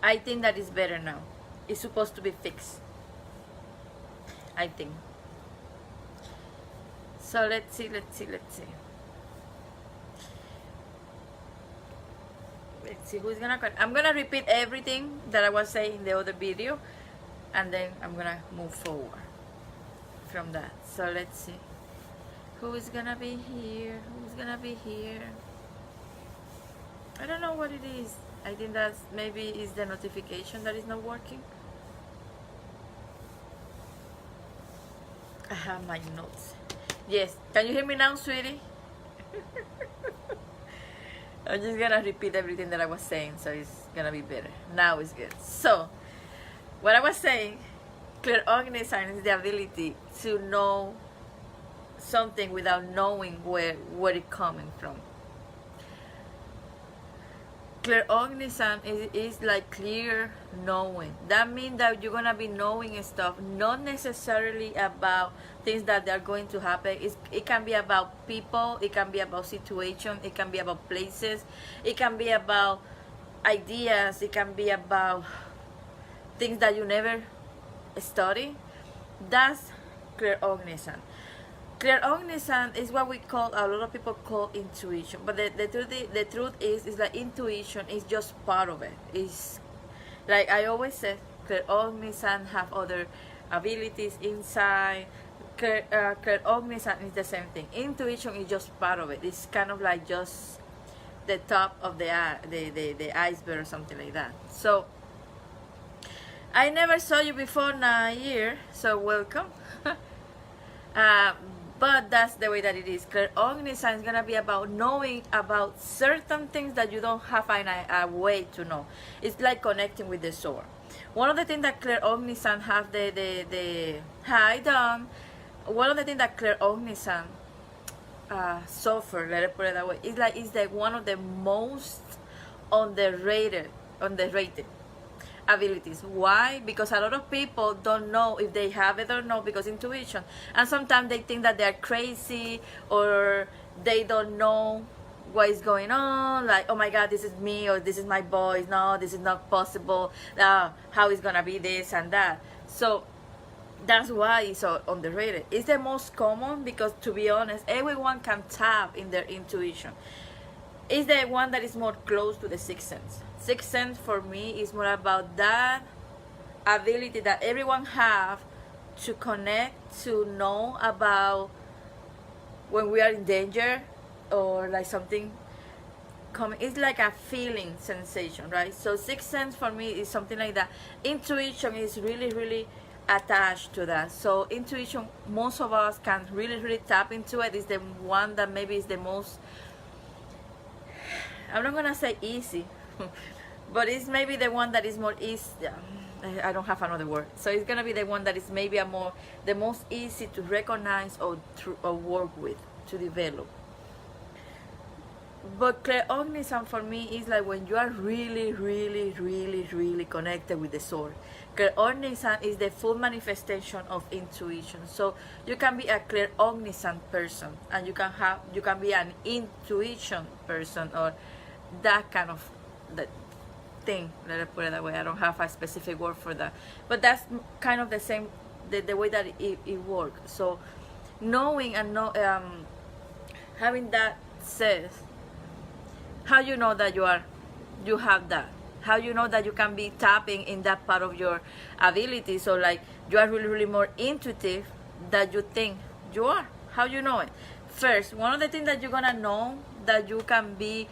I think that is better now. It's supposed to be fixed, I think. So let's see. Let's see who's gonna call. I'm gonna repeat everything that I was saying in the other video, and then I'm gonna move forward from that. So let's see who is gonna be here. Who's gonna be here? I don't know what it is. I think that's maybe is the notification that is not working. I have my notes. Yes, can you hear me now, sweetie? I'm just gonna repeat everything that I was saying, so it's gonna be better. Now it's good. So, what I was saying, clairognisance is the ability to know something without knowing where it's coming from. Clairognizance is like clear knowing. That means that you're gonna be knowing stuff, not necessarily about things that are going to happen. It can be about people, it can be about situations, it can be about places, it can be about ideas, it can be about things that you never study. That's clairognizance. Clairognizance is what we call, a lot of people call intuition, but the truth is that intuition is just part of it. It's like I always say, clairognizance have other abilities inside. Clairognizance is the same thing. Intuition is just part of it. It's kind of like just the top of the iceberg or something like that. So I never saw you before now here, so welcome. But that's the way that it is. Clairognizance is going to be about knowing about certain things that you don't have a way to know. It's like connecting with the soul. One of the things that clairognizance have hi Don. One of the things that clairognizance suffer, let it put it that way, is like one of the most underrated abilities. Why? Because a lot of people don't know if they have it or not, because intuition, and sometimes they think that they're crazy or they don't know what is going on, like, oh my god, this is me, or this is my voice, no, this is not possible, how is gonna be this and that. So that's why it's so underrated. It's the most common because, to be honest, everyone can tap in their intuition. It's the one that is more close to the sixth sense. Sixth sense for me is more about that ability that everyone have to connect, to know about when we are in danger or like something coming. It's like a feeling sensation, right? So sixth sense for me is something like that. Intuition is really attached to that. So intuition, most of us can really tap into it. Is the one that maybe is the most, I'm not gonna say easy, but it's maybe the one that is more easy. I don't have another word. So it's gonna be the one that is maybe the most easy to recognize or work with, to develop. But clairognizance for me is like when you are really connected with the soul. Clairognizance is the full manifestation of intuition. So you can be a clairognizant person, and you can be an intuition person, or that kind of thing. Let me put it that way. I don't have a specific word for that, but that's kind of the same, the way that it works. So knowing and having that says, how you know that you have that? How you know that you can be tapping in that part of your ability? So like you are really more intuitive than you think you are. How you know it? First, one of the things that you're gonna know that you can be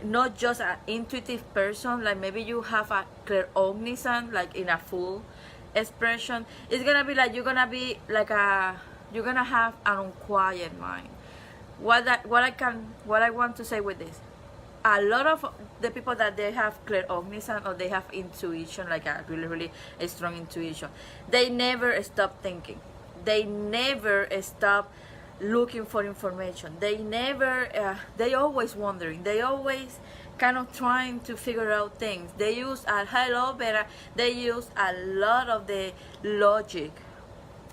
not just an intuitive person, like maybe you have a clairognizance, like in a full expression. It's gonna be like you're gonna have an unquiet mind. What I want to say with this, a lot of the people that they have clairognizance or they have intuition, like a really strong intuition, they never stop thinking. They never stop looking for information. They always wondering. They always kind of trying to figure out things. They use they use a lot of the logic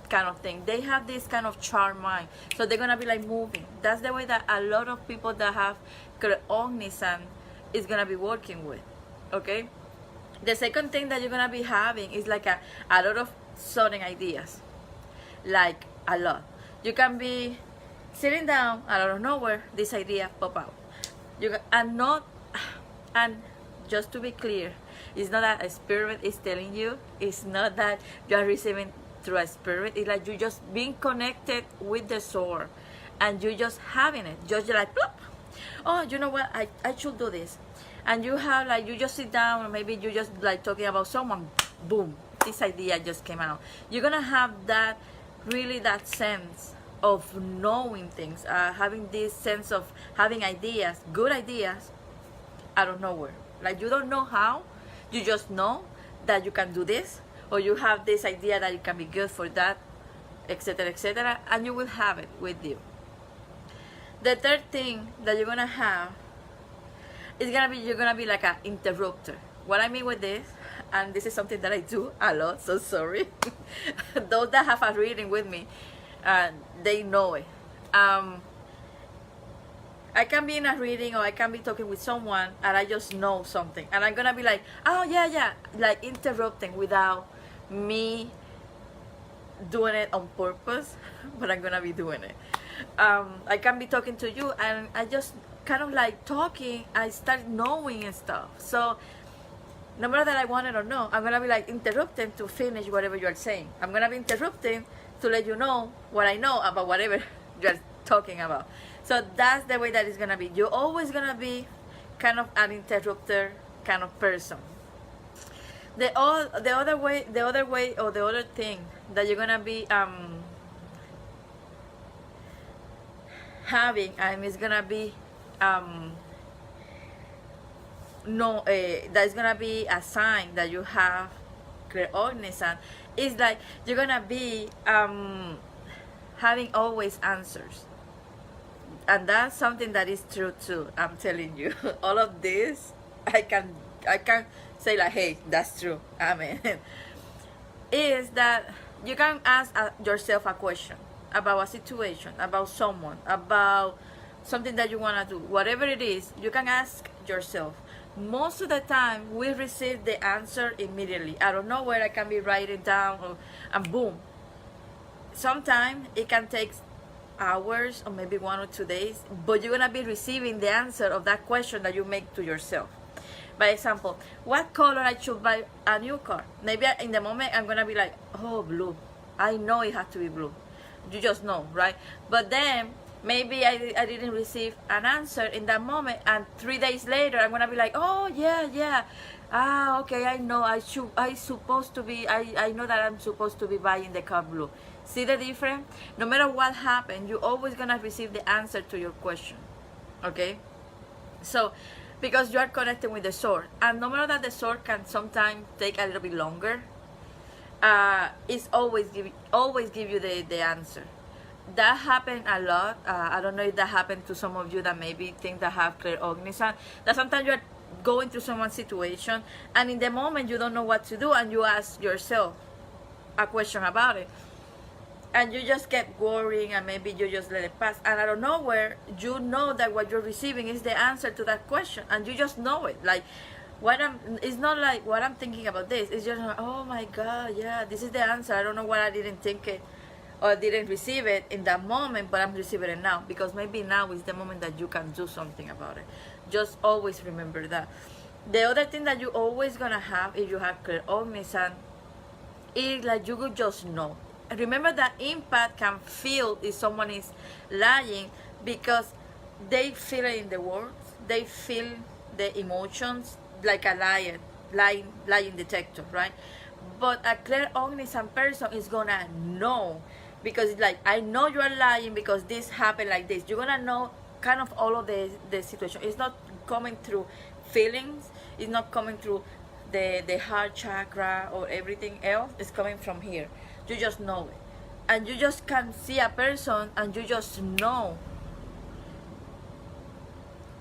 kind of thing. They have this kind of sharp mind, so they're gonna be like moving. That's the way that a lot of people that have clairognizance is gonna be working with. Okay, The second thing that you're gonna be having is like a lot of sudden ideas, like a lot. You can be sitting down out of nowhere, this idea pop out. And just to be clear, it's not that a spirit is telling you. It's not that you are receiving through a spirit. It's like you just being connected with the source, and you just having it. Just like plop. Oh, you know what? I should do this. And you have like you just sit down, or maybe you just like talking about someone. Boom! This idea just came out. You're gonna have that really that sense of knowing things, having this sense of having ideas, good ideas, out of nowhere. Like you don't know how, you just know that you can do this, or you have this idea that you can be good for that, etc., and you will have it with you. The third thing that you're gonna have is gonna be you're gonna be like an interrupter. What I mean with this, and this is something that I do a lot, so sorry. Those that have a reading with me, they know it. I can be in a reading, or I can be talking with someone, and I just know something, and I'm gonna be like, oh yeah, like interrupting without me doing it on purpose, but I'm gonna be doing it. I can be talking to you, and I just kind of like talking, I start knowing and stuff. So no matter that I want it or no, I'm gonna be like interrupting to finish whatever you are saying. I'm gonna be interrupting to let you know what I know about whatever you're talking about. So that's the way that it's gonna be. You're always gonna be kind of an interrupter kind of person. The other way, or the other thing that you're gonna be having, and it's gonna be that's gonna be a sign that you have clairognisance. It's like you're gonna be having always answers. And that's something that is true too. I'm telling you, all of this, I can say like, hey, that's true. Amen. Is that you can ask yourself a question about a situation, about someone, about something that you want to do, whatever it is. You can ask yourself. Most of the time, we receive the answer immediately. I don't know where I can be writing down, and boom. Sometimes it can take hours, or maybe 1 or 2 days, but you're gonna be receiving the answer of that question that you make to yourself. By example, what color I should buy a new car? Maybe in the moment I'm gonna be like, oh, blue. I know it has to be blue. You just know, right? But then maybe I didn't receive an answer in that moment, and 3 days later I'm gonna be like, oh yeah, okay, I know I know that I'm supposed to be buying the car blue. See the difference? No matter what happens, you're always gonna receive the answer to your question. Okay? So because you are connecting with the source, and no matter that the source can sometimes take a little bit longer, it's always give you the answer. That happened a lot. I don't know if that happened to some of you that maybe think that have clairognisance, that sometimes you are going through someone's situation, and in the moment you don't know what to do, and you ask yourself a question about it, and you just get worrying, and maybe you just let it pass, and out of nowhere you know that what you're receiving is the answer to that question, and you just know it. Like it's not like what I'm thinking about this, it's just like, oh my god, yeah, this is the answer. I don't know why I didn't think it or didn't receive it in that moment, but I'm receiving it now, because maybe now is the moment that you can do something about it. Just always remember that. The other thing that you're always gonna have if you have clairognisance is like you could just know. Remember that empath can feel if someone is lying, because they feel it in the words, they feel the emotions, like a lying detector, right? But a clairognisant person is gonna know, because it's like, I know you are lying because this happened like this. You're gonna know kind of all of the situation. It's not coming through feelings, it's not coming through the heart chakra or everything else. It's coming from here. You just know it, and you just can see a person and you just know.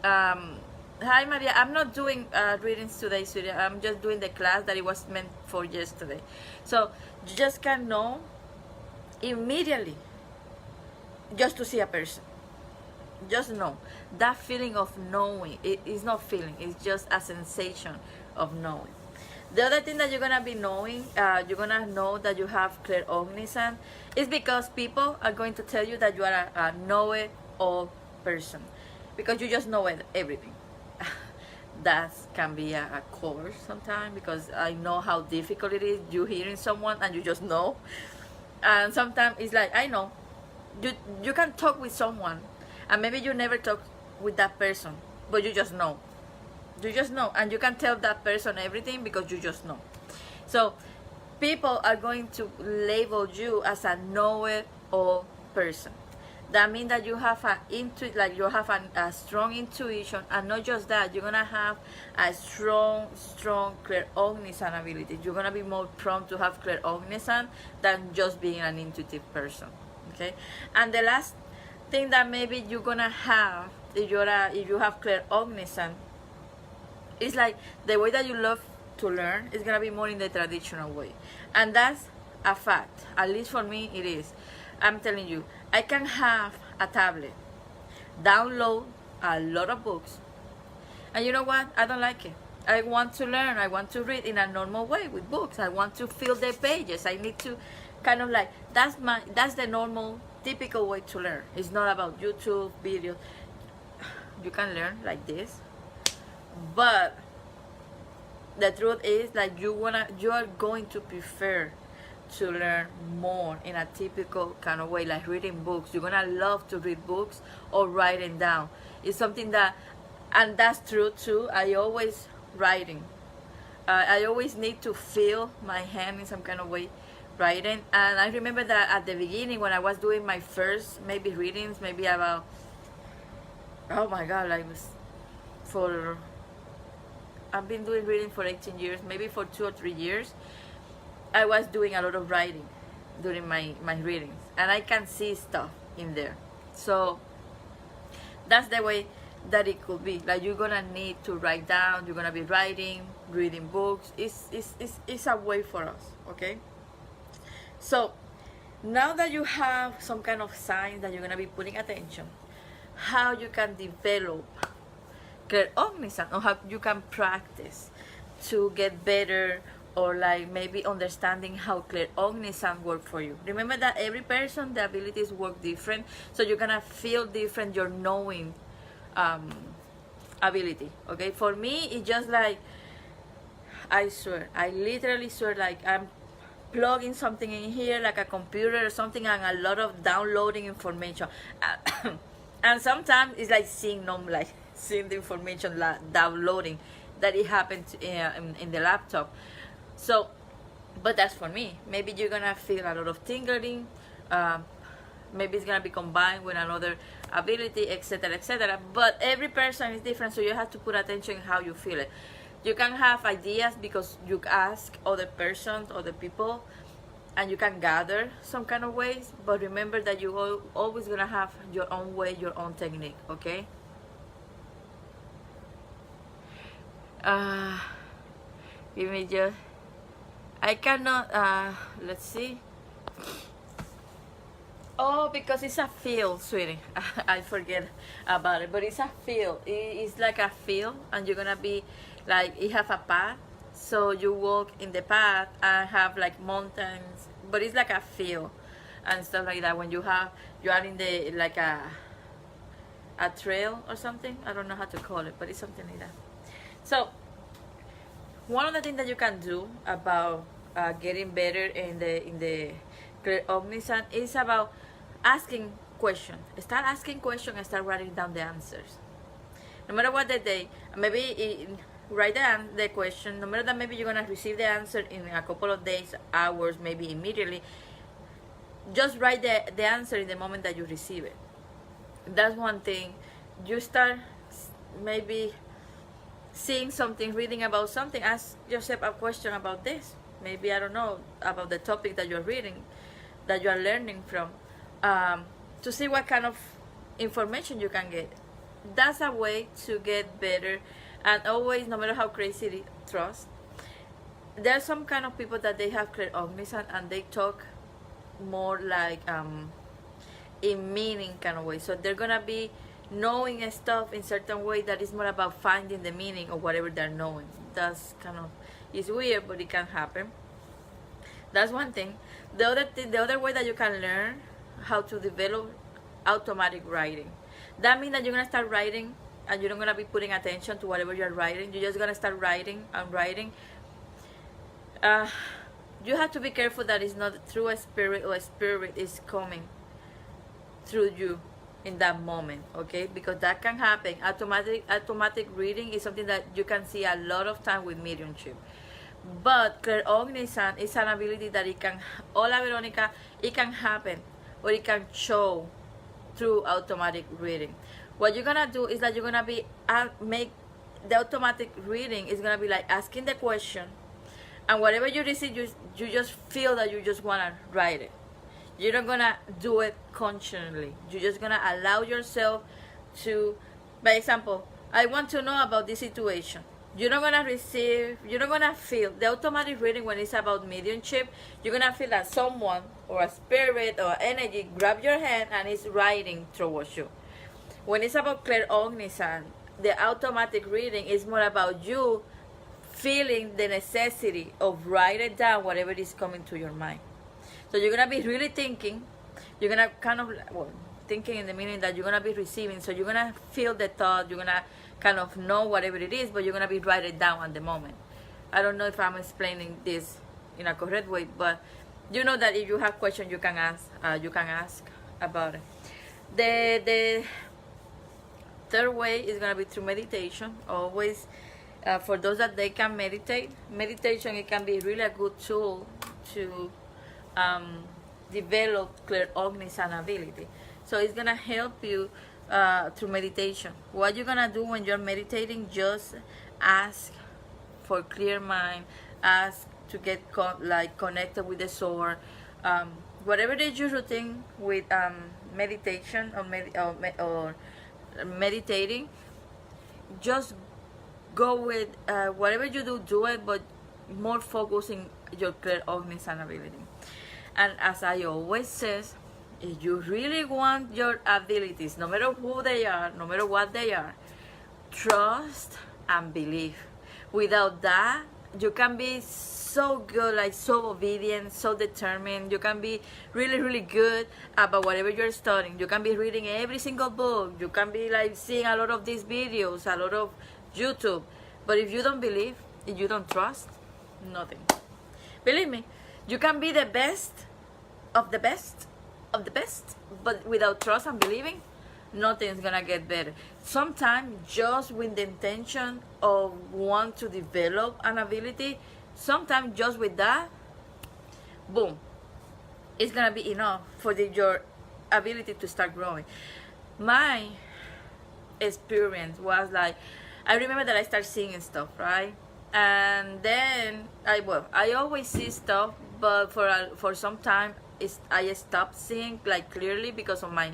Hi Maria, I'm not doing readings today, sweetie. I'm just doing the class that it was meant for yesterday. So you just can know immediately, just to see a person. Just know. That feeling of knowing, it is not feeling, it's just a sensation of knowing. The other thing that you're gonna be knowing, you're gonna know that you have clairognisance, is because people are going to tell you that you are a know-it-all person, because you just know everything. That can be a course sometimes, because I know how difficult it is. You hearing someone and you just know, and sometimes it's like, I know, you can talk with someone, and maybe you never talk with that person, but you just know. You just know, and you can tell that person everything because you just know. So people are going to label you as a know-it-all person. That means that you have a strong intuition, and not just that, you're gonna have a strong clairognisant ability. You're gonna be more prone to have clairognisance than just being an intuitive person. Okay, and the last thing that maybe you're gonna have if you have clairognisance, it's like the way that you love to learn is gonna be more in the traditional way, and that's a fact. At least for me, it is. I'm telling you, I can have a tablet, download a lot of books, and you know what? I don't like it. I want to learn. I want to read in a normal way with books. I want to fill the pages. I need to kind of like that's the normal, typical way to learn. It's not about YouTube videos. You can learn like this. But the truth is that you are going to prefer to learn more in a typical kind of way, like reading books. You're gonna love to read books or writing down. It's something that, and that's true too. I always writing. I always need to feel my hand in some kind of way writing. And I remember that at the beginning when I was doing my first maybe readings, maybe about, oh my God, I've been doing reading for 18 years, maybe for 2 or 3 years. I was doing a lot of writing during my readings, and I can see stuff in there. So that's the way that it could be. Like, you're gonna need to write down, you're gonna be writing, reading books. It's a way for us, okay? So now that you have some kind of signs that you're gonna be putting attention, how you can develop clairognisance, or how you can practice to get better, or like maybe understanding how clairognisance work for you. Remember that every person, the abilities work different, so you're gonna feel different your knowing ability. Okay, for me it's just like, I literally swear, like I'm plugging something in here like a computer or something, and a lot of downloading information. And sometimes it's like seeing the information downloading that it happens in the laptop. So, but that's for me. Maybe you're gonna feel a lot of tingling. Maybe it's gonna be combined with another ability, etc., etc. But every person is different, so you have to put attention in how you feel it. You can have ideas because you ask other persons, other people, and you can gather some kind of ways. But remember that you always gonna have your own way, your own technique. Okay. Give me just. I cannot. Let's see. Oh, because it's a field, sweetie. I forget about it, but it's a field. It's like a field, and you're gonna be like, it have a path, so you walk in the path and have like mountains, but it's like a field and stuff like that. When you are in the like a trail or something. I don't know how to call it, but it's something like that. So one of the things that you can do about getting better in the clairognisance is about asking questions. Start asking questions and start writing down the answers. No matter what the day, maybe write down the question. No matter that maybe you're gonna receive the answer in a couple of days, hours, maybe immediately. Just write the answer in the moment that you receive it. That's one thing. You start maybe seeing something, reading about something, ask yourself a question about this. Maybe, I don't know, about the topic that you're reading, that you are learning from, to see what kind of information you can get. That's a way to get better. And always, no matter how crazy it is, trust. There are some kind of people that they have clairognisance and they talk more like in meaning kind of way. So they're gonna be knowing stuff in certain way that is more about finding the meaning of whatever they're knowing. That's kind of It's weird, but it can happen. That's one thing. The other way that you can learn how to develop automatic writing. That means that you're gonna start writing and you're not gonna be putting attention to whatever you're writing. You're just gonna start writing and writing. You have to be careful that it's not through a spirit, or a spirit is coming through you in that moment, okay? Because that can happen. Automatic reading is something that you can see a lot of time with mediumship. But clairognisance is an ability that it can, hola Veronica, it can happen or it can show through automatic reading. What you're gonna do is that you're gonna be make the automatic reading is gonna be like asking the question, and whatever you receive, you just feel that you just wanna write it. You're not gonna do it consciously. You're just gonna allow yourself to, by example, I want to know about this situation. You're not gonna receive, you're not gonna feel the automatic reading when it's about mediumship. You're gonna feel that someone or a spirit or energy grab your hand and is writing towards you. When it's about clairognisance, the automatic reading is more about you feeling the necessity of writing down whatever is coming to your mind. So you're gonna be really thinking. You're gonna kind of, well, thinking in the meaning that you're gonna be receiving. So you're gonna feel the thought. You're gonna kind of know whatever it is, but you're gonna be writing it down at the moment. I don't know if I'm explaining this in a correct way, but you know that if you have questions, you can ask. You can ask about it. The third way is gonna be through meditation. Always, for those that they can meditate. Meditation, it can be really a good tool to develop clairognisance ability. So it's gonna help you through meditation. What you're gonna do when you're meditating, just ask for clear mind, ask to get connected with the soul. Whatever it is your routine with meditation or meditating, just go with whatever you do it, but more focusing your clairognisance ability. And as I always says, if you really want your abilities, no matter who they are, no matter what they are, trust and believe. Without that, you can be so good, like so obedient, so determined. You can be really, really good about whatever you're studying. You can be reading every single book. You can be like seeing a lot of these videos, a lot of YouTube. But if you don't believe, if you don't trust, nothing. Believe me, you can be the best of the best of the best, but without trust and believing, nothing's gonna get better. Sometimes just with the intention of want to develop an ability, sometimes just with that, boom, it's gonna be enough for your ability to start growing. My experience was like, I remember that I started seeing stuff, right? And then I always see stuff, but for some time I stopped seeing like clearly because of my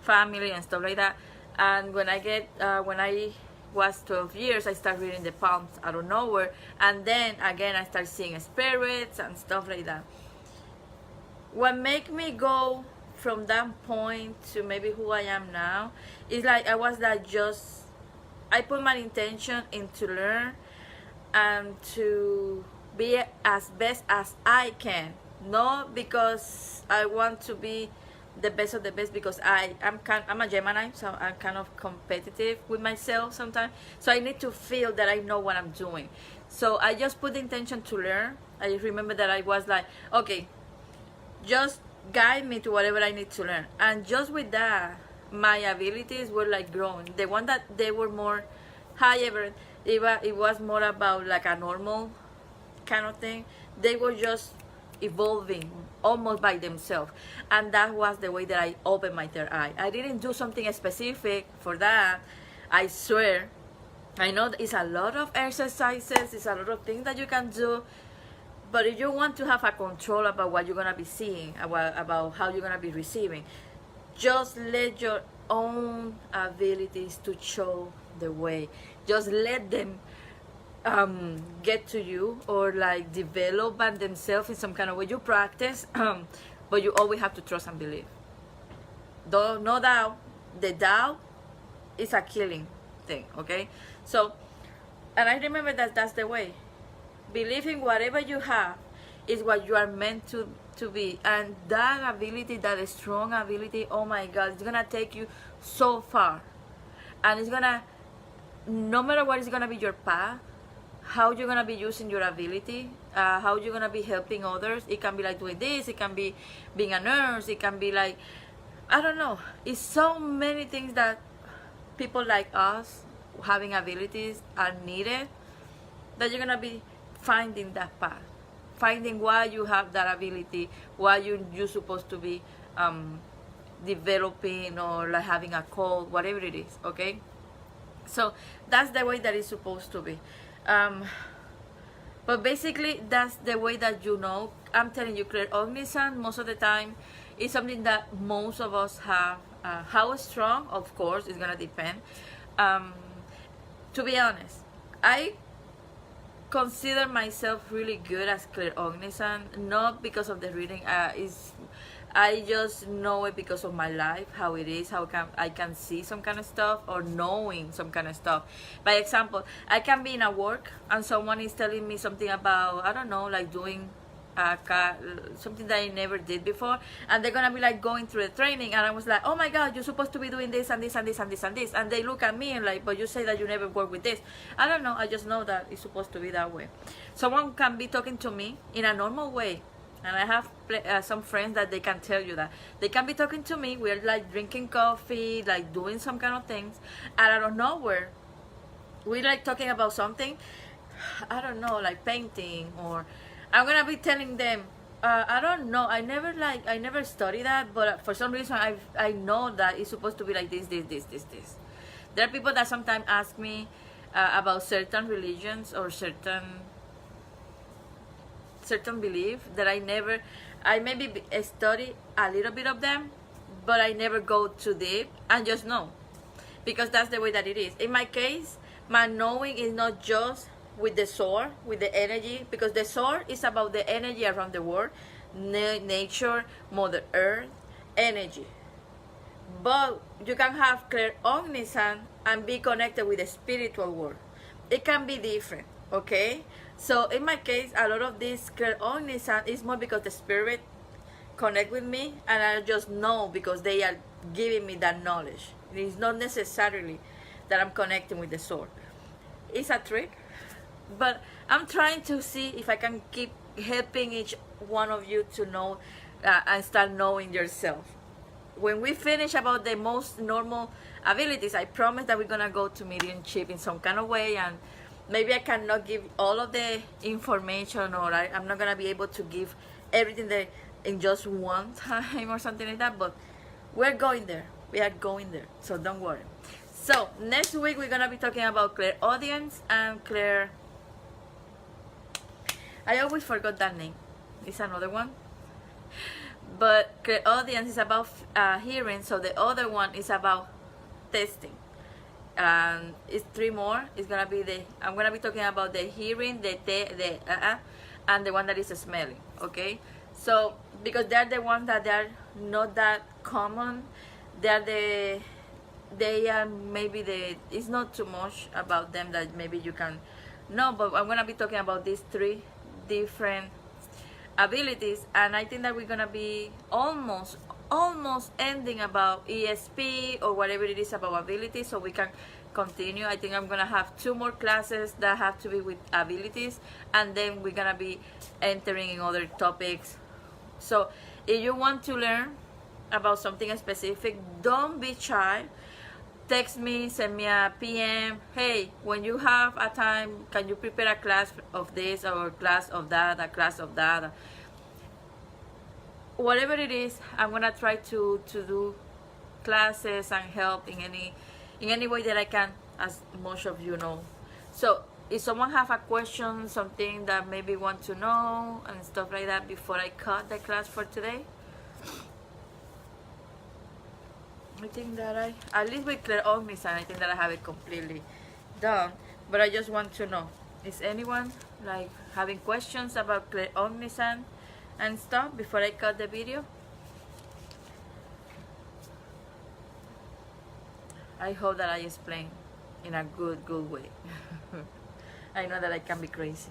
family and stuff like that. And when I was 12 years, I started reading the palms out of nowhere, and then again I started seeing spirits and stuff like that. What made me go from that point to maybe who I am now is like I was like I put my intention in to learn and to be as best as I can. Not because I want to be the best of the best, because I'm a Gemini, so I'm kind of competitive with myself sometimes. So I need to feel that I know what I'm doing. So I just put the intention to learn. I remember that I was like, okay, just guide me to whatever I need to learn. And just with that, my abilities were like growing. The one that they were more higher, it was more about like a normal kind of thing. They were just evolving almost by themselves, and that was the way that I opened my third eye. I didn't do something specific for that. I swear, I know it's a lot of exercises, it's a lot of things that you can do, but if you want to have a control about what you're gonna be seeing, about how you're gonna be receiving, just let your own abilities to show the way. Just let them get to you, or like develop by themselves in some kind of way. You practice, but you always have to trust and believe. No doubt. The doubt is a killing thing, okay? So, and I remember that that's the way. believing whatever you have is what you are meant to be. And that ability, that strong ability, oh my God, it's gonna take you so far. And it's gonna, no matter what is gonna be your path, how you're gonna be using your ability, how you're gonna be helping others. It can be like doing this, it can be being a nurse, it can be like, I don't know, it's so many things that people like us having abilities are needed, that you're gonna be finding that path, finding why you have that ability, why you're supposed to be developing, or like having a call, whatever it is. Okay, so that's the way that it's supposed to be. But basically that's the way that, you know, I'm telling you, clairognisance most of the time is something that most of us have. How strong, of course, is gonna depend. To be honest, I consider myself really good as clairognisant, not because of the reading. I just know it because of my life, how it is, how I can see some kind of stuff, or knowing some kind of stuff. By example, I can be in a work and someone is telling me something about, I don't know, like doing something that I never did before, and they're gonna be like going through the training, and I was like, oh my God, you're supposed to be doing this and this and this and this and this, and they look at me and like, but you say that you never work with this. I don't know, I just know that it's supposed to be that way. Someone can be talking to me in a normal way, and I have some friends that they can tell you that they can be talking to me, we're like drinking coffee, like doing some kind of things, and out of nowhere we're like talking about something, I don't know, like painting, or I'm gonna be telling them, I don't know, I never studied that, but for some reason I know that it's supposed to be like this. There are people that sometimes ask me about certain religions or certain belief that I maybe study a little bit of them, but I never go too deep and just know, because that's the way that it is. In my case, my knowing is not just with the sword, with the energy, because the sword is about the energy around the world, nature, Mother Earth, energy. But you can have clairognisance and be connected with the spiritual world. It can be different, okay? So in my case, a lot of this clairognisance is more because the spirit connect with me, and I just know because they are giving me that knowledge. It is not necessarily that I'm connecting with the sword. It's a trick, but I'm trying to see if I can keep helping each one of you to know and start knowing yourself. When we finish about the most normal abilities, I promise that we're gonna go to mediumship in some kind of way, and maybe I cannot give all of the information, or I'm not gonna be able to give everything there in just one time or something like that, but we're going there. We are going there, so don't worry. So next week we're gonna be talking about clairaudience and clair. I always forgot that name. It's another one. But clairaudience is about hearing, so the other one is about testing. And it's three more. It's gonna be I'm gonna be talking about the hearing, and the one that is smelling. Okay, so because they're the ones that they're not that common. They are maybe it's not too much about them that maybe you can know, but I'm gonna be talking about these three different abilities, and I think that we're gonna be almost ending about ESP or whatever it is about abilities, so we can continue. I think I'm gonna have 2 more classes that have to be with abilities, and then we're gonna be entering in other topics. So if you want to learn about something specific, don't be shy. Text me, send me a PM. Hey, when you have a time, can you prepare a class of this or a class of that, a class of that? Whatever it is, I'm gonna try to do classes and help in any way that I can, as most of you know. So if someone have a question, something that maybe want to know and stuff like that before I cut the class for today, I think that at least with clairognisance, I think that I have it completely done. But I just want to know, is anyone like having questions about clairognisance and stuff before I cut the video? I hope that I explain in a good way. I know that I can be crazy.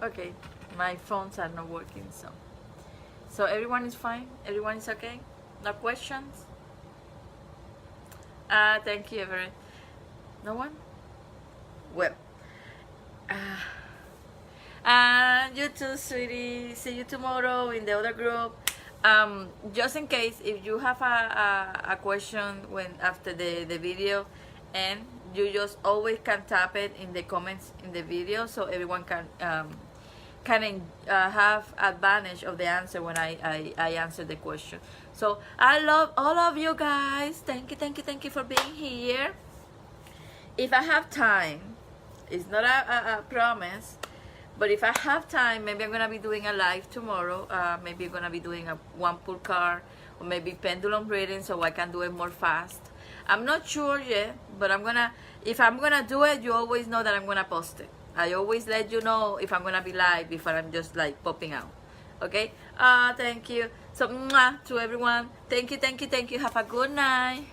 Okay, my phones are not working, so everyone is fine. Everyone is okay. No questions. Thank you, Everett. No one. Well. And you too, sweetie. See you tomorrow in the other group. Just in case, if you have a question when after the video, and you just always can tap it in the comments in the video, so everyone can have advantage of the answer when I answer the question. So I love all of you guys. Thank you for being here. If I have time, it's not a promise, but if I have time, maybe I'm gonna be doing a live tomorrow. Maybe I'm gonna be doing a one pull card, or maybe pendulum reading, so I can do it more fast. I'm not sure yet, but if I'm gonna do it, you always know that I'm gonna post it. I always let you know if I'm gonna be live before I'm just like popping out. Okay? Thank you. So, mwah, to everyone. Thank you. Have a good night.